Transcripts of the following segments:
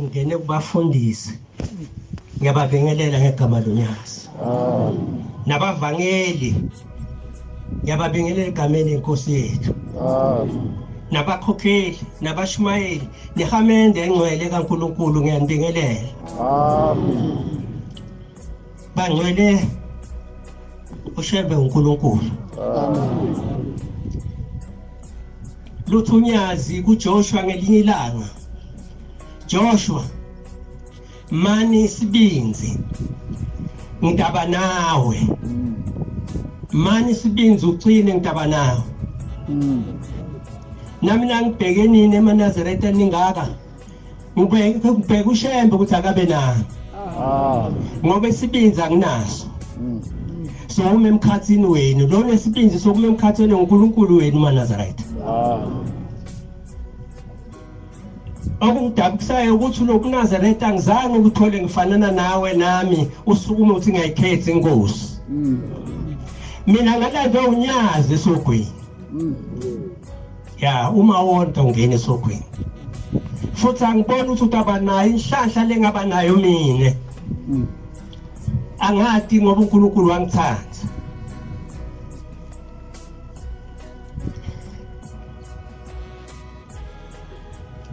ngene kubafundisi ngiyababingelela ngegama lonyasi nabavangeli ngiyababingelela egameni lenkosi yethu nabakhokheli nabashumayeli nehamende engcwele kaNkulunkulu ngiyanibingelela bangcwele Ushembe uNkulunkulu Luthunyazi kuJoshua ngelinye ilanga Joshua mani sibinzi ngidaba nawe mani sibinzi ucine ngidaba nawe nami ngibheke nini eManazareta ningaka ngibheke uShembe ukuthi akabe nami ngoba isibinzi anginaso so uma emkhathini wenu lo nesibinzi sokuma emkhathini uNkulunkulu wenu eManazareta okungidabukisayo ukuthi lo kuNazareta angizange ukuthole ngifanana nawe nami usukume uthi ngiyayikhetha inkosi mina ngalave unyazi esogwini ya uma wonke ungene esogwini futhi angibona ukuthi utaba nayo inhlanhla lengaba nayo mina angadi ngoba uNkulunkulu wangithanda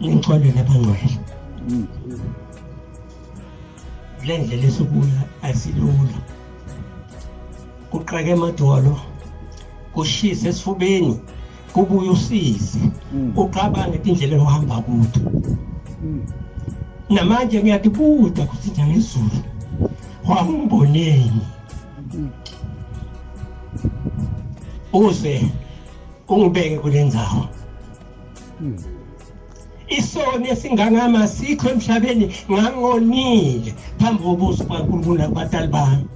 ngixolele abangcwele le ndlela esukuya asilula kuqheke emadolo kushisa esifubeni kubuya usize uqabanga indlela ohamba kude namanje ngiyadibuda ukuthi njengezulu wangiboneni uze ungibeke kule ndzawo isoni esingangama sikho emhlabeni ngangonile phambi kobuso kaNkulunkulu nakubatali bami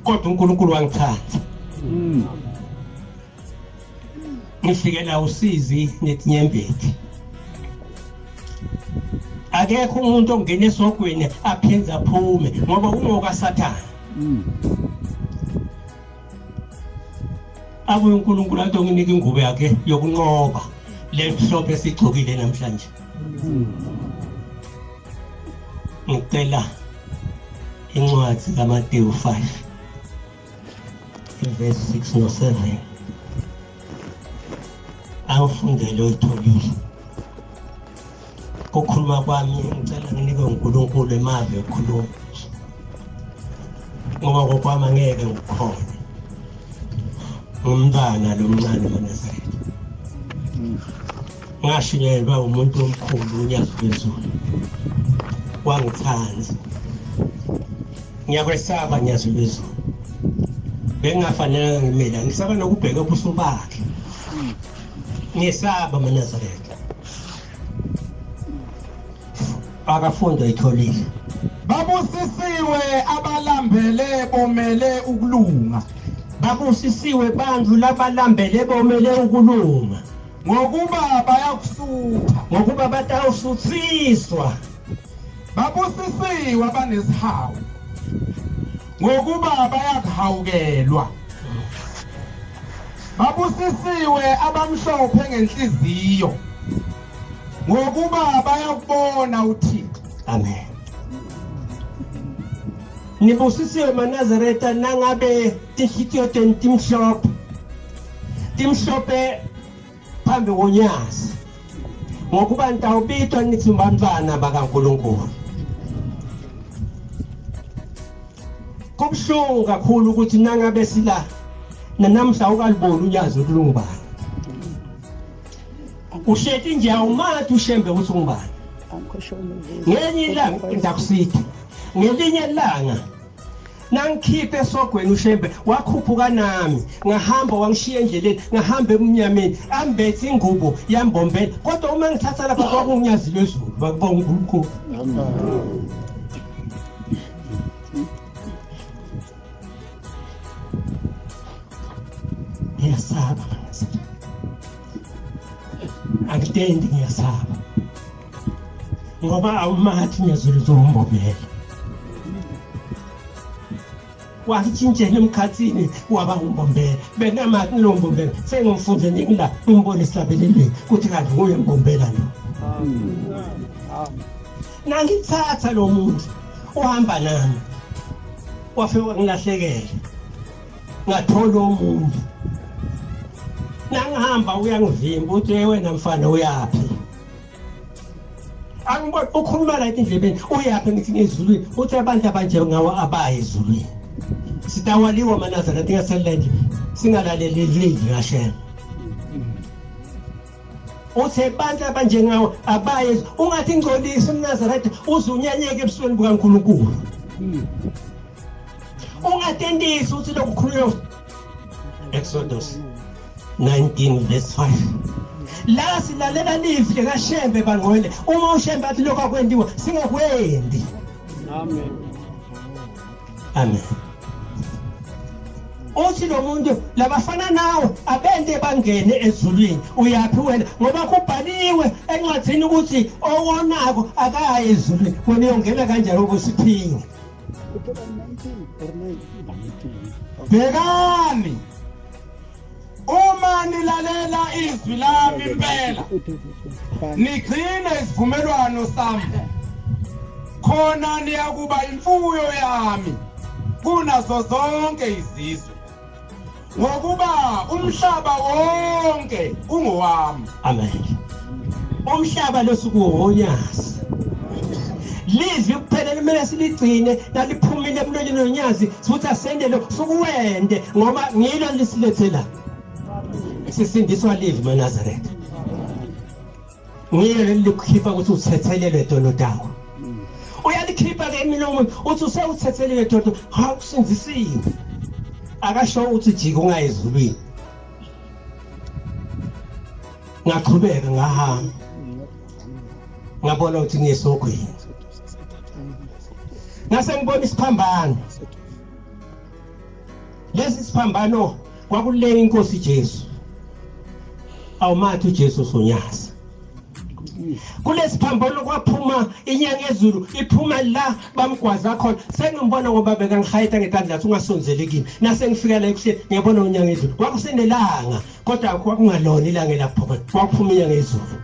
kodwa uNkulunkulu wangithanda ngifikela usizi netinyembeti akekho umuntu ongena esogwini aphenza aphume ngoba ungoka Sathane abuye uNkulunkulu athi nginike ingubo yakhe yokunqoba le mhlophe esigcokile namhlanje ngicela incwadi kaMateyu 5 verse 6 no 7 awufundele uyitholile kokhuluma kwami ngicela nginike uNkulunkulu emave ekhuluma ngoba ngokwami angeke ngikhona umntana lo mncane eManazareta ngashinyelwa umuntu omkhulu unyazi phezulu wangithanda ngiyakwesaba nyazi phezulu bengafanele ngimela ngisaba nokubheka ubuso bakhe ngisaba eManazareta akafunda itholile babusisiwe abalambele bomele ukulunga babusisiwe bandlu labalambele bomele ukulunga ngokuba bayakusutha ngokuba batawusuthiswa babusisiwe abanesihawu ngokuba bayakuhawukelwa babusisiwe abamhlophe ngenhliziyo ngokuba bayakubona uThixo amen nibusisiwe eManazareta nangabe tinhliziyo tenu timhlophe phambi konyasi ngokuba nitawubitwa nithi bantwana bakaNkulunkulu kubuhlungu kakhulu ukuthi nangabe sila namhla ukalibona unyazi ukuthi ungubani ushethi nje awumathi Ushembe ukuthi ungubani ngenye ilanga ndakusithi ngelinye ilanga nangikhiphe esogweni Ushembe wakhuphuka nami ngahamba wangishiya endleleni ngahamba emnyameni ambethe ingubo yambombela kodwa uma ngithatha lapha kwakunyazi lwezulu bakubona uNkulunkulu ngiyasaba angitendi ngiyasaba ngoba awumathi nyazulu zombobela wahitshintshela emkhathini waba ngumbombela benamathi lombombela sengimfunde ngila umbone isabelelweni kuthi kanti nguye mbombela lo nangithatha lo muntu uhamba nami wafika ngilahlekele ngathola umuntu nangihamba uyangivimba uthi wena mfana uyaphi angibona ukhuluma la endlebeni uyaphi ngithi ngezulwini uthi abantu abanje ngawa abayi ezulwini sidawaliwa manazareth ngaselendle singalaleli livi kaShem uthi abantu abanje ngawa abayi ungathi ngcolisa uNazareth uzunyanyeke ebusweni bukaNkulunkulu ungatendisi uthi lokukhulunywa Exodus 19 verse 5 la silalela livi likaShembe bangcwele uma uShembe athi lokho akwendiwa singakwendi amen amen uthi lo muntu labafana nawe abende bangene ezulwini uyaphi wena ngoba kubhaliwe encwadzini ukuthi owonako akayi ezulwini wena uyongena kanjani ukusiphinga bhekani uma nilalela izwi lami impela nigcine isivumelwano sami khona niyakuba imfuyo yami kunazo zonke izizwe ngokuba umhlaba wonke ungowami amen umhlaba losukuwonyasi livi kuphela kumele siligcine naliphumile emlonyeni nonyazi futhi asendele sukuwende ngoba ngilo lisilethela sisindiswa livi maNazareth ngiyelo likhipha ukuthi uthethelele dono dawo uyalikhipha ke imilomo uthi usewuthethelele dono hawusinzisile akasho ukuthi jika ungayezulwini ngaqhubeka ngahamba ngabona ukuthi ngisogwini ngase ngibona isiphambano lesi siphambano kwakuleyo inkosi Jesu awumathi uJesu sonyaza kulesi phambano kwaphuma inyanga ezulu iphuma la bamgwaza khona sengimbona ngoba beka ngihayita ngetandla athi ungasonzeli kimi nase ngifika la ekuseni ngiyabona unyanga ezulu kwakusenelanga kodwa kwakungalona ilanga elaphuma kwakuphuma inyanga ezulu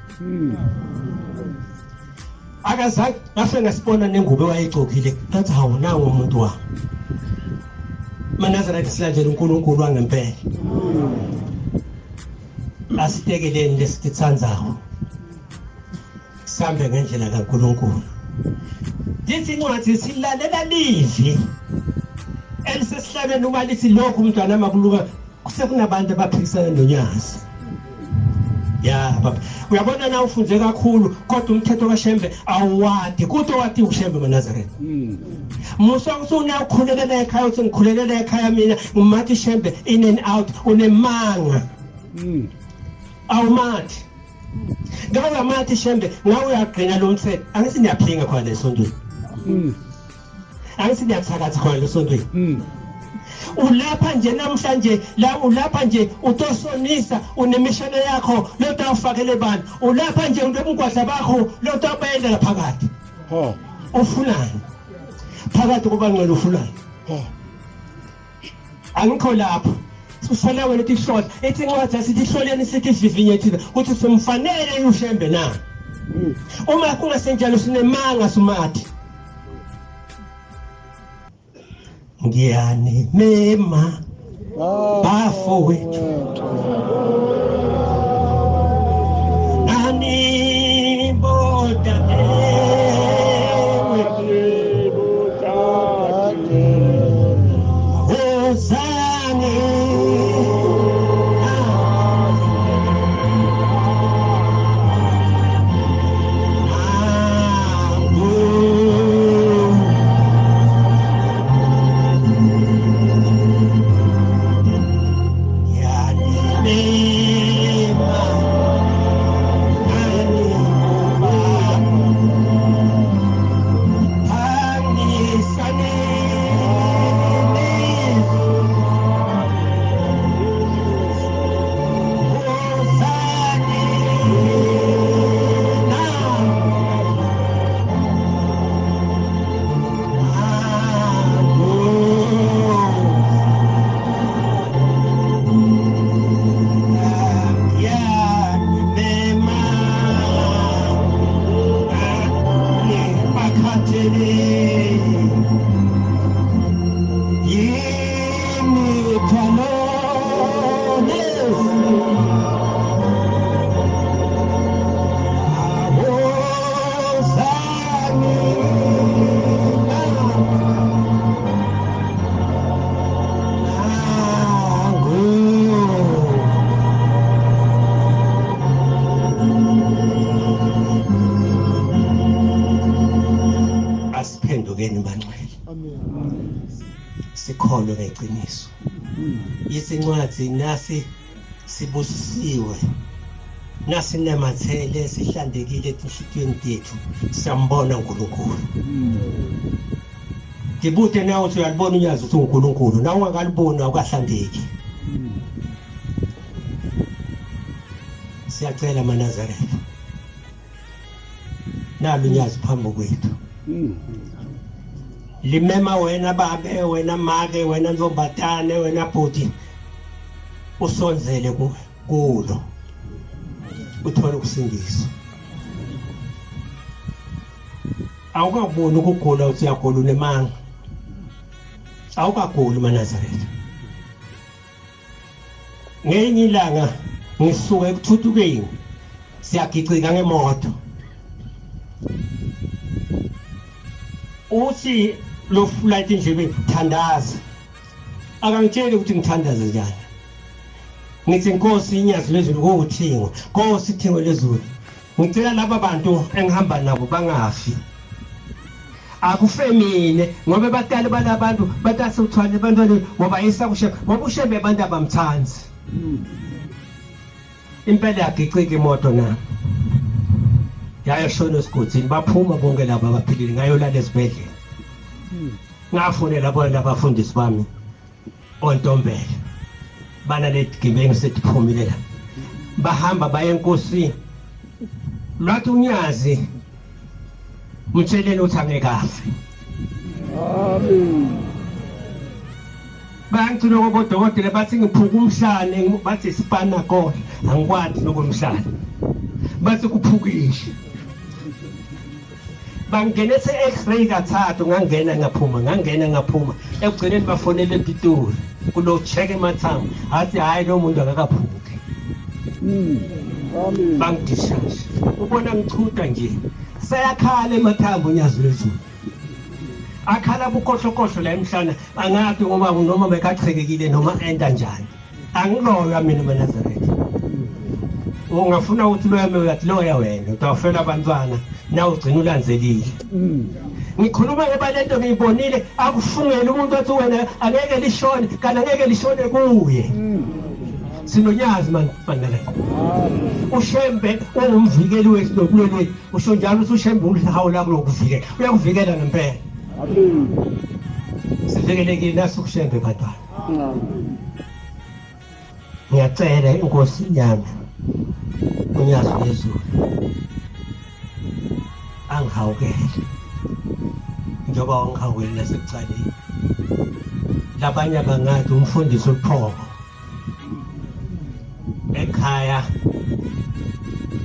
akazange ngase ngasibona nengubo wayegcokile ngathi hawu nangu umuntu wami maNazareth silandela uNkulunkulu wangempela asitekeleni lesithanzayo sambe ngendlela kaNkulunkulu lithi incwadi silalela livi elisesihlabeni uma lithi lokhu umntwana makuluka kusekunabantu abaphikisana nonyazi ya baba uyabona na ufunde kakhulu kodwa umthetho kaShembe awuwadi kuthi wathi uShembe maNazareth musa usuna ukhulelela ekhaya uthi ngikhulelela ekhaya mina ngumathi Shembe in and out unemanga awumathi ngabe mathi Shembe ngawe uyaqina lo mthetho angithi niyaphinga khona lesontweni angithi niyathakatha khona lesontweni ulapha nje namhlanje la ulapha nje utosonisa unemishana yakho lotawufakele abantu ulapha nje ungumgwadla bakho lotawubayela phakathi ufunani phakathi kuba ngcwele ufunani angikho lapho usala wena ethi short ethi incwadi asithi ihloleni sithi vivinye thina ukuthi simfanele uShembe na uma kungasenjalo sinemanga sumathi ngiyani mema bafo wethu nani boda ngakhathele yini phalo asiphendukeni bangcwele. Amen. Sikholwe ngeqiniso. Isincwadi nasi sibusiwe. Nasi nemathele sihlandekile etinhlitweni tethu siyambona uNkulunkulu. Ngibuthe nawe uthi uyalibona unyazi ukuthi uNkulunkulu nawe ungakaliboni awukahlandeki. Siyacela maNazaretha. Nalo unyazi phambi kwethu. Limema wena babe, wena make, wena nzombatane, wena bhuti usonzele kulo uthole ukusindiswa. Awukaboni ukugula uthi uyagula unemanga. Awukaguli maNazaretha. Ngenye ilanga ngisuka ekuthuthukeni siyagicika ngemoto. Uthi lo flight endlebeni thandaza. Akangitsheli ukuthi ngithandaza njani. Ngithi Nkosi inyazi lezulu kuwuthingo. Nkosi ithingo lezulu. Ngicela laba bantu engihamba nabo bangafi. Akufemine ngoba batali balabantu batase uthwale abantwana ngoba isakushe ngoba Ushembe abantu abamthanzi. Impela yagicika imoto na. Yayashona esikuthini baphuma bonke laba abaphilile ngayolala esibhedlela. Ngafonela abantu abafundisi bami ontombela. Bana letigibenge setiphumile la. Bahamba baye enkosini. Lwathi unyazi mtsheleni uthi angekafe. Amen. Bantu lokubodokotela bathi ngiphuka umhlane bathi isipana kodwa angikwazi lokumhlane. Bathi kuphukishe. Bangenese x-ray kathathu ngangena ngaphuma ekugcineni bafonele ePitori kulo check emathambo athi hayi lo muntu akakaphuki. Amen. Bangidishash ubona ngichutha nje sayakhala emathambo unyazi lezulu akhala bukhohlokhohlo la emhlana angathi ngoba noma bekachekekile noma enda njani angiloya mina maNazaretha. Ungafuna ukuthi loyame uyathi loya wena utawufela abantwana nawe ugcina ulanzelile. Ngikhuluma ngebalento ngiyibonile akufungele umuntu wathi wena angeke lishone kana angeke lishone kuye. Sinonyazi maNazaretha. Ushembe ungumvikeli wesilobulweni usho njalo ukuthi Ushembe ulihawula kulokuvikela uyakuvikela ngempela. Amen. Sivikelekile naso Ushembe bantwana. Ngiyacela inkosi yami unyazi lezulu angihawukele njengoba ungihawukele nasekucaleni labanye bangathi umfundisi uPhoko ekhaya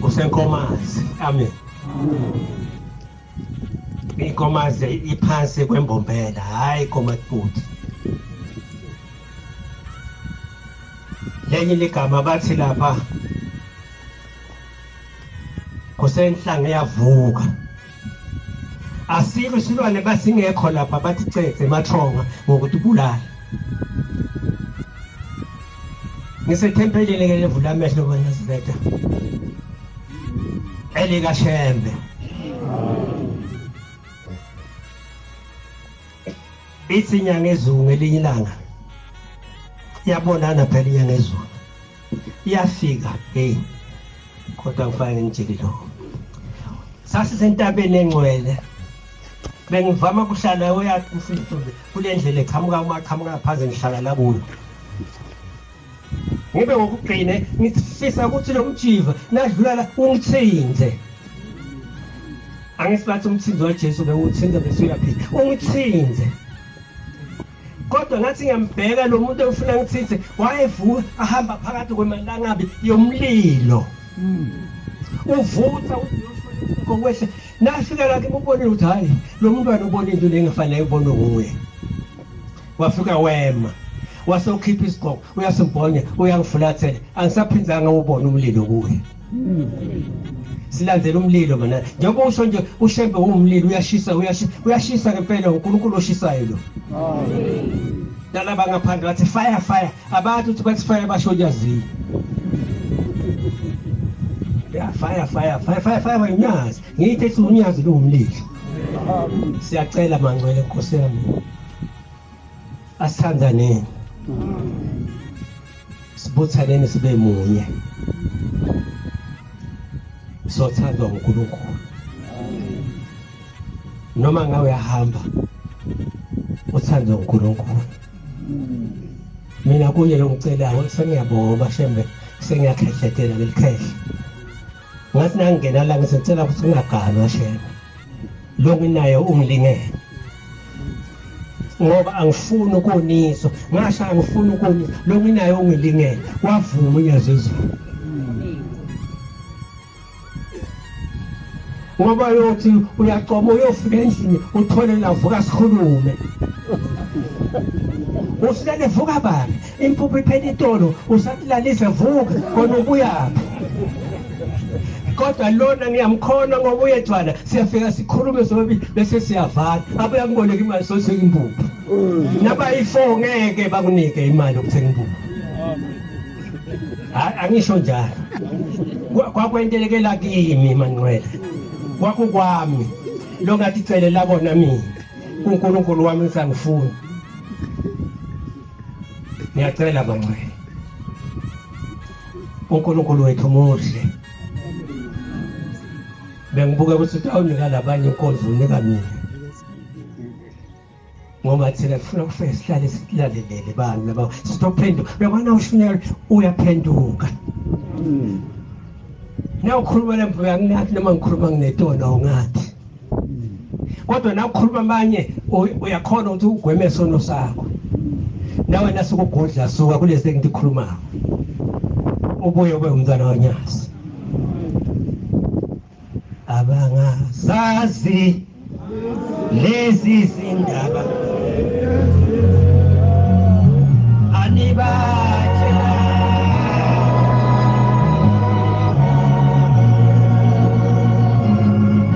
usenkomazi. Amen. Inkomazi iphansi kwembombela hayi komatbuti. Lenye ligama bathi lapha kusenhlanga yavuka. Asikho isilwane basingekho lapha bathi cece emathonga ngokuthi bulala. Ngisethempelini ke levula amehlo maNazaretha. Elika Shembe. Ithi inyanga ezulu ngelinye ilanga. Iyabonana phela inyanga ezulu. Iyafika hey. Kodwa ngifanye ngitshele lo. Sasisentabeni engcwele. Bengivama kuhlala uyathi mfundisi kule ndlela eqhamuka phansi ngihlala la kuyo. Ngibe ngokugcine ngifisa ukuthi lo mjiva nadlula la ungithinze. Angisibathi umthinzi waJesu bewuthinza bese uyaphila. Ungithinze. Kodwa ngathi ngiyambheka lo muntu ofuna ngithinze wayevuka ahamba phakathi kwemanlangabi yomlilo. Uvutha uyoshona kokwehle nafika la ngibonile ukuthi hayi lo mntwana ubona into lengafanele ubone nguye wafika wema wasokhipha isigqoko uyasimbonya uyangifulathela angisaphinzanga ubona umlilo kuye silandela umlilo mana njengoba usho nje ushembe umlilo uyashisa ngempela uNkulunkulu oshisayo lo nalaba ngaphandle bathi fire abantu uthi bathi fire basho nyazi ya fire unyazi ngithi ethi unyazi lo umlilo siyacela mangcwele Nkosi yami asithandaneni sibuthaneni sibe munye sothandwa uNkulunkulu noma ngawe uyahamba uthandwa uNkulunkulu mina kuye lo ngicelayo sengiyabonga Shembe sengiyakhehletela lelikhehla ngathi nangena la ngisicela ukuthi ungaganwa Shembe lo nginayo ungilingene ngoba angifuni ukuniso ngasho angifuni ukuniso lo nginayo ungilingene wavuma unyazezulu ngoba yothi uyacoma uyofika endlini uthole lavuka sikhulume usilale vuka baba impuphu iphela itolo usatilalise vuka khona ubuyaphi kodwa lona ngiyamkhona ngoba uyethwana siyafika sikhulume sobabili bese siyavala abuya ngiboneke imali sothenga impuphu nabayi4 ngeke bakunike imali yokuthenga impuphu angisho njalo kwakwentelekela kimi manqwele kwakukwami lo ngathi celela bona mina uNkulunkulu wami ngisangifuna ngiyacela manqwele uNkulunkulu wethu muhle bengibuka ukuthi awunika labanye inkonzo unika mina ngoba thina sifuna ukufika sihlale silalelele bani laba sitophenduka yabona ushunyela uyaphenduka na ukhuluma lemvu yangathi noma ngikhuluma nginetona ungathi kodwa na ukhuluma manje uyakhona ukuthi ugweme sono sakho nawe nasukugodla suka kulezi engikhuluma ubuye ube umntwana wanyasi abangazazi lezi zindaba anibatshela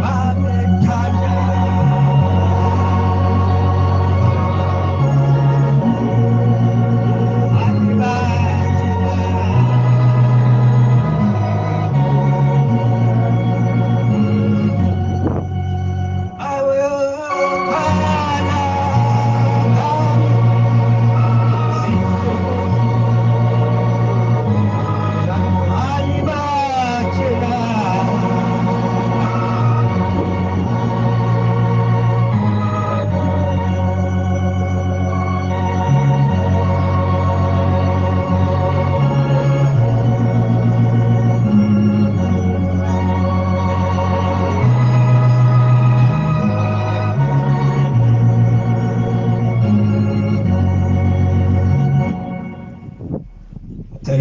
babethanda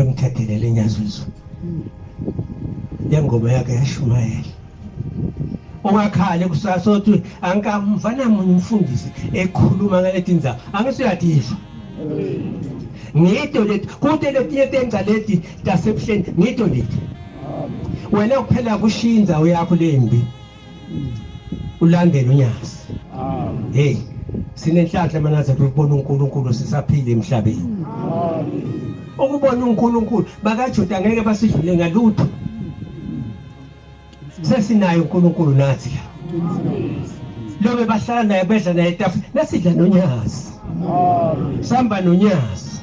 ngithethelele nyazuzo yengoma yakhe yashumayela ungakhale kusasa uthi ankamvana munye umfundisi ekhuluma ngalethi indaba angisuyathisha ngito lethi kude lethi yenza lethi deception ngito lethi wena kuphela kushinza uyakho lembi ulandele unyasi hey sinenhlanhla manaze ukubona uNkulunkulu sisaphila emhlabeni ukubona uNkulunkulu bakaJuda ngeke basidlule ngalutho sesinayo uNkulunkulu nathi lo bebahlala naye bedla naye etafuleni nasidla nonyasi samba nonyasi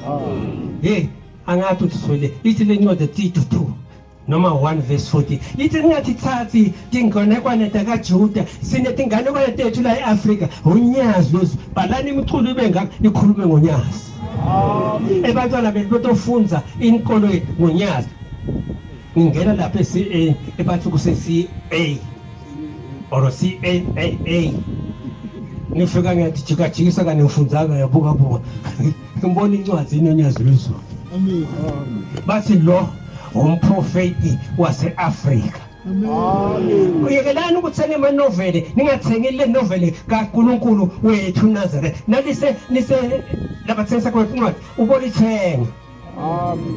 hey angathi uthwele ithi lencwadi Tito 2 noma 1:40 ithi ngathi thathi tingonekwane kaJuda sinetinganekwane tethu la eAfrika unyazi lozo balani imiculo ibenga ikhulume ngonyasi ebantwana betofunza inkolo ngonyasi ngingena lapha eCA ebathu kuse CA or CAA nifika ngathi jikajikisa kanimfunzanga yabuka buka ngibona incwadi inonyazi lozo bathi lo umprofeti waseAfrika Uyekelani ukuthenga amanoveli ningathengi le noveli kaNkulunkulu wethu Nazareth nalise nise labathengisa kwencwadi ubolithenga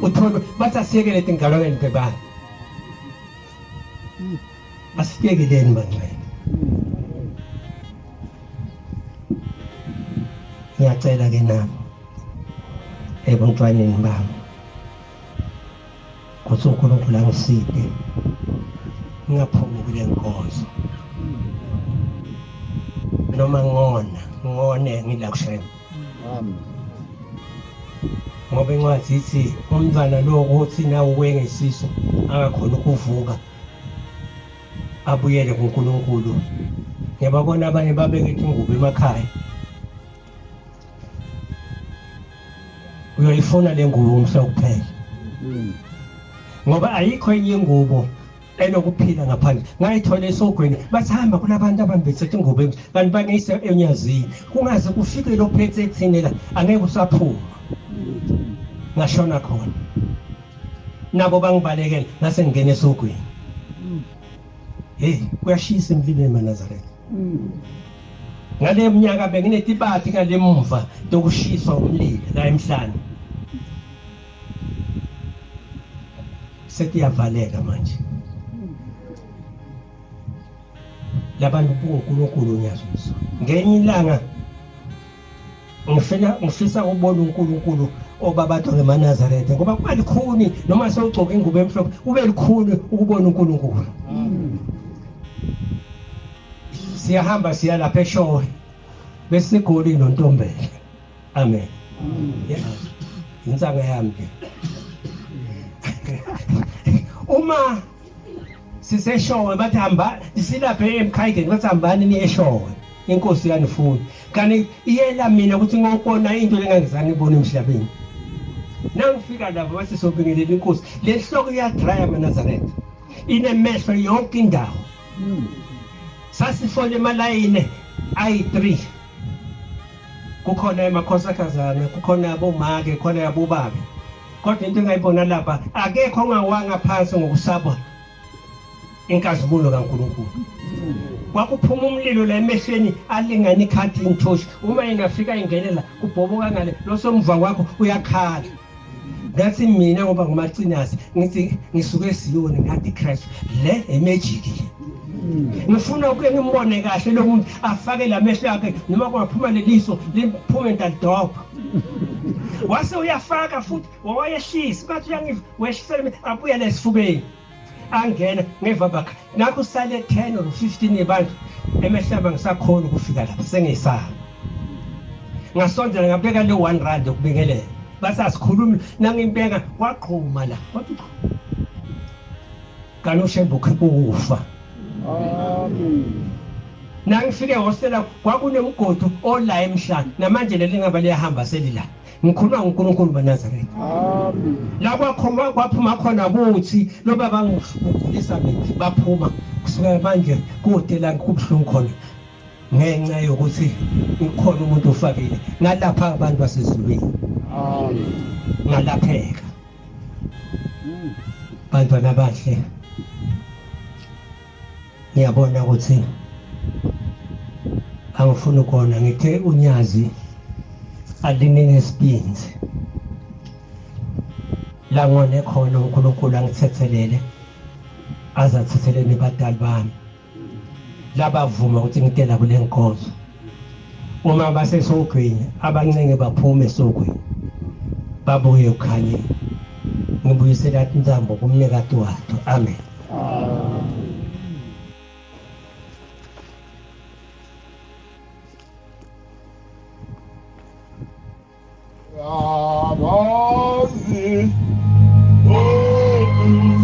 uthole bathi asiyekele tingalo bebani asiyekeleni bangcwele ngiyacela ke nami ebuntwaneni bami ukuthi uNkulunkulu angiside ngingaphumi kule nkonzo noma ngone ngila kushema ngoba incwadi ithi umntwana lo ukuthi nawe wengesiso angakhona ukuvuka abuyele kuNkulunkulu ngiyababona abanye babeke ingubo emakhaya uyoyifuna le ngubo umhla kuphela ngoba ayikho enye ingubo enokuphila ngaphandle ngayithola esogweni basihamba kunabantu abambethe ingubo kanti baneyise enyazini kungaze kufike lo phethe ekuthini la angeke usaphuma ngashona khona nabo bangibalekela ngase ngene esogweni kuyashisa emlilweni eNazaretha ngale minyaka benginetibati ngale mumva dokushiswa umlilo la emhlanje setiyavaleka manje labantu uNkulunkulu unyazisa ngenye ilanga ngifisa ukubona uNkulunkulu obabatho ngeNazaretha ngoba kwalikhuni noma sewugcoka ingubo emhlophe ube likhuni ukubona uNkulunkulu siyahamba siya lapha eShowe bese sigoli noNtombela amen insanga yami uma siseshowe bathi hamba isilaphe emkhayideni bathi hambani niye eShowe inkosi yanifuna kanti iyela mina ukuthi ngokona into lengangizange ibone emhlabeni nangifika lapho bathi sobingelela inkosi lehloko iyadrya eNazaretha inemehlo yonke indawo sasifole emalayine ayi3 kukhona emakhosakazana kukhona abomake khona abobaba kodwa into engayibona lapha akekho ongawanga phansi ngokusaba inkazimulo kaNkulunkulu kwakuphuma umlilo la emehlweni alingana ikhathi inthoshi uma ingafika ingenela kubhoboka ngale losomva kwakho uyakhala ngathi mina ngoba ngumacinasi ngithi ngisuke esiyoni ngathi Christ le emagic ngifuna ukuke ngimbone kahle lo muntu afake lamehlo yakhe noma kungaphuma leliso liphume ndadopha wase uyafaka futhi wayehlisa bathi uyangiveshisela abuya lesifubeni angena ngeva bakha nakho sale 10 or 15 yebantu emehlaba ngisakhona ukufika lapha sengisaba ngasondela ngabeka le 1 rand ukubingelela basasikhuluma nangimpeka waqhuma la wathi kana Ushembe-uPhelele-Channel nangifike hostela kwakunemgodo ola emhlanje namanje lelingaba liyahamba selila ngikhuluma ngoNkulunkulu beNazaretha la kwaphuma khona buthi loba bangigulisa mina baphuma kusuka manje kude la kubhlungu khona ngenxa yokuthi ikhona umuntu ofakile nalapha abantu basezulwini ngalapheka bantwana bahle ngiyabona ukuthi angifuna ukona ngithe unyazi alinene isibinzi la ngone khona uNkulunkulu angithethelele azathetheleni badali bami labavuma ukuthi ngitela kule nkonzo uma basesogwini abancenge baphume esogwini babuye ukhanyeni ngibuyisela intambo kumnekati wathu amen Bravo!